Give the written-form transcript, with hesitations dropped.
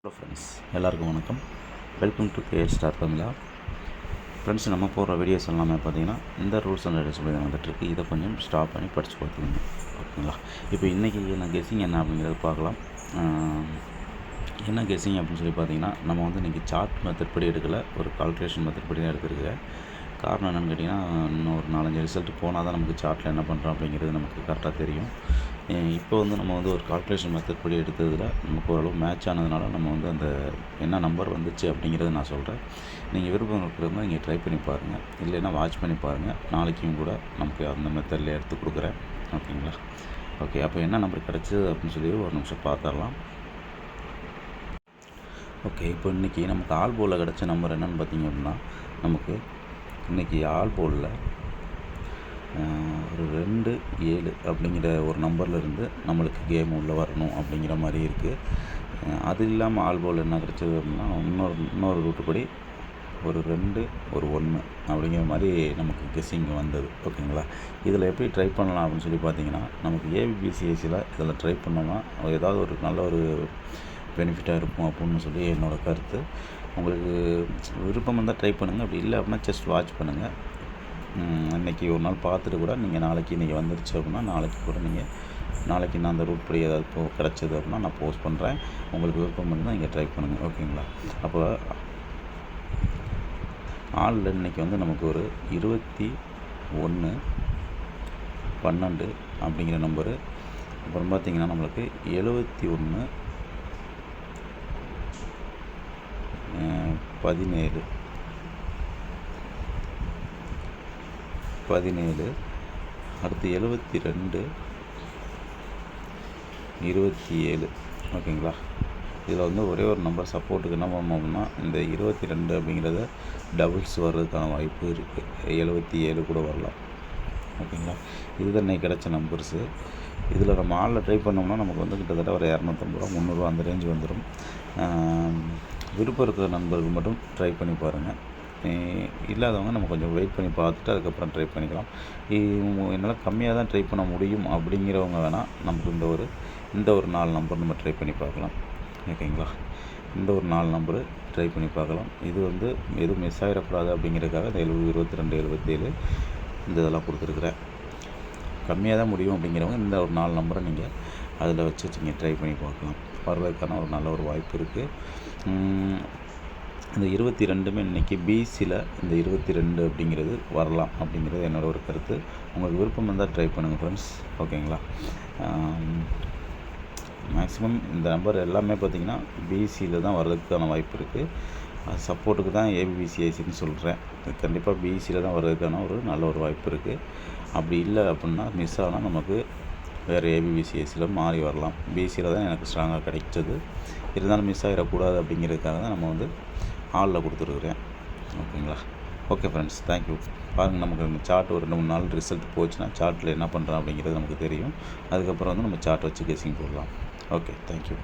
Hello friends, எல்லாருக்கும் வணக்கம். Welcome to KL star Tamizha. Friends, நம்ம போடுற வீடியோஸ் எல்லாமே பார்த்தீங்கன்னா இந்த ரூல்ஸ் அண்ட் ரெகுலேஷன் வந்துட்டுருக்கு. இதை கொஞ்சம் ஸ்டாப் பண்ணி படித்து பார்த்துக்கோங்க, ஓகேங்களா? இப்போ இன்றைக்கி என்ன கெஸ்ஸிங் என்ன அப்படிங்கிறத பார்க்கலாம். என்ன கெஸ்ஸிங் அப்படின்னு சொல்லி பார்த்தீங்கன்னா, நம்ம வந்து இன்றைக்கி சார்ட் மெத்தட் படி எடுக்கலை, ஒரு கால்குலேஷன் மெத்தட் படி தான் எடுத்துருக்கிறேன். காரணம் என்னென்னு கேட்டிங்கன்னா, இன்னும் ஒரு 4-5 ரிசல்ட் போனால் தான் நமக்கு சார்ட்டில் என்ன பண்ணுறோம் அப்படிங்கிறது நமக்கு கரெக்டாக தெரியும். இப்போ வந்து நம்ம வந்து ஒரு கால்குலேஷன் மெத்தட் படி எடுத்ததில் நமக்கு ஓரளவு மேட்ச் ஆனதுனால நம்ம வந்து அந்த என்ன நம்பர் வந்துச்சு அப்படிங்கிறத நான் சொல்கிறேன். நீங்கள் விருப்பம் இருக்கிறவங்க நீங்கள் ட்ரை பண்ணி பாருங்கள், இல்லைன்னா வாட்ச் பண்ணி பாருங்கள். நாளைக்கும் கூட நமக்கு அந்த மெத்தடில் எடுத்து கொடுக்குறேன், ஓகேங்களா? ஓகே, அப்போ என்ன நம்பர் கிடச்சிது அப்படின்னு சொல்லி ஒரு நிமிஷம் பார்த்துடலாம். ஓகே, இப்போ இன்றைக்கி நமக்கு ஆல் போலில் கிடச்ச நம்பர் என்னென்னு பார்த்திங்க அப்படின்னா, நமக்கு இன்றைக்கி ஆல் போலில் ஒரு 2-7 அப்படிங்கிற ஒரு நம்பர்லேருந்து நம்மளுக்கு கேம் உள்ளே வரணும் அப்படிங்கிற மாதிரி இருக்குது. அது இல்லாமல் ஆல் போல் என்ன கிடச்சது அப்படின்னா, இன்னொரு ரூட்டுப்படி ஒரு 2 ஒரு 1 அப்படிங்கிற மாதிரி நமக்கு கெஸ்ஸிங் வந்தது, ஓகேங்களா? இதில் எப்படி ட்ரை பண்ணலாம் அப்படின்னு சொல்லி பார்த்தீங்கன்னா, நமக்கு ஏபிபிசிஎஸ்சியில் இதில் ட்ரை பண்ணோம்னா ஏதாவது ஒரு நல்ல ஒரு பெனிஃபிட்டாக இருக்கும் அப்படின்னு சொல்லி என்னோடய கருத்து. உங்களுக்கு விருப்பம் இருந்தால் ட்ரை பண்ணுங்கள், அப்படி இல்லை அப்படின்னா ஜஸ்ட் வாட்ச் பண்ணுங்கள். இன்றைக்கி ஒரு நாள் பார்த்துட்டு கூட நீங்கள் இன்றைக்கி வந்துருச்சு அப்படின்னா நாளைக்கு கூட நாளைக்கு நான் அந்த ரூட் படி ஏதாவது கிடச்சிது அப்படின்னா நான் போஸ்ட் பண்ணுறேன். உங்களுக்கு விருப்பம் இருந்தால் நீங்கள் ட்ரை பண்ணுங்கள், ஓகேங்களா? அப்போ ஆளில் இன்றைக்கி வந்து நமக்கு ஒரு 21-12 அப்படிங்கிற நம்பரு. அப்புறம் பார்த்திங்கன்னா நம்மளுக்கு 71-17 அடுத்து 72-27, ஓகேங்களா? இதில் வந்து ஒரே ஒரு நம்பர் சப்போர்ட்டுக்கு என்ன பண்ணோம்னா, இந்த 22 அப்படிங்கிறத டபுள்ஸ் வர்றதுக்கான வாய்ப்பு இருக்குது. 77 கூட வரலாம், ஓகேங்களா? இதுதான் இன்றைக்கி கிடச்ச நம்பர்ஸு. இதில் நம்ம ஆளில் ட்ரை பண்ணோம்னா நமக்கு வந்து கிட்டத்தட்ட ஒரு 250 ரூபா 300 அந்த ரேஞ்ச் வந்துடும். விருப்பம் இருக்கிற நண்பர்கள் மட்டும் ட்ரை பண்ணி பாருங்கள். இல்லாதவங்க நம்ம கொஞ்சம் வெயிட் பண்ணி பார்த்துட்டு அதுக்கப்புறம் ட்ரை பண்ணிக்கலாம். என்னால் கம்மியாக தான் ட்ரை பண்ண முடியும் அப்படிங்கிறவங்க வேணால் நமக்கு இந்த ஒரு 4 நம்பர் நம்ம ட்ரை பண்ணி பார்க்கலாம், ஓகேங்களா? இந்த ஒரு 4 நம்பரு ட்ரை பண்ணி பார்க்கலாம். இது வந்து எதுவும் மிஸ் ஆகிடக்கூடாது அப்படிங்கிறதுக்காக இந்த 22, 77 இந்த இதெல்லாம் கொடுத்துருக்குறேன். கம்மியாக தான் முடியும் அப்படிங்கிறவங்க இந்த ஒரு 4 நம்பரை நீங்கள் அதில் வச்சு நீங்கள் ட்ரை பண்ணி பார்க்கலாம். வர்றதுக்கான ஒரு நல்ல ஒரு வாய்ப்பு இருக்குது. இந்த 22மே இன்றைக்கி பிசியில் இந்த 22 அப்படிங்கிறது வரலாம் அப்படிங்கிறது என்னோடய ஒரு கருத்து. உங்களுக்கு விருப்பம் இருந்தால் ட்ரை பண்ணுங்கள் ஃப்ரெண்ட்ஸ், ஓகேங்களா? மேக்ஸிமம் இந்த நம்பர் எல்லாமே பார்த்திங்கன்னா பிசியில் தான் வர்றதுக்கான வாய்ப்பு இருக்குது. அது சப்போர்ட்டுக்கு தான் ஏபிபிசிஐசின்னு சொல்கிறேன். கண்டிப்பாக பிசியில் தான் வர்றதுக்கான ஒரு நல்ல ஒரு வாய்ப்பு இருக்குது. அப்படி இல்லை அப்படின்னா மிஸ் ஆனால் நமக்கு வேறு ஏபிபிசிஎஸ்சியில் மாறி வரலாம். பிசியில் தான் எனக்கு ஸ்ட்ராங்காக கிடைச்சது. இருந்தாலும் மிஸ் ஆகிடக்கூடாது அப்படிங்கிறதுக்காக தான் நம்ம வந்து ஆளில் கொடுத்துருக்குறேன், ஓகேங்களா? Okay friends, thank you. பாருங்கள், நமக்கு இந்த சார்ட் ஒரு 2-3 நாள் ரிசல்ட் போச்சுன்னா சார்ட்டில் என்ன பண்ணுறோம் அப்படிங்கிறது நமக்கு தெரியும். அதுக்கப்புறம் வந்து நம்ம சார்ட் வச்சு கெஸ்ஸிங் போடலாம். Okay, thank you.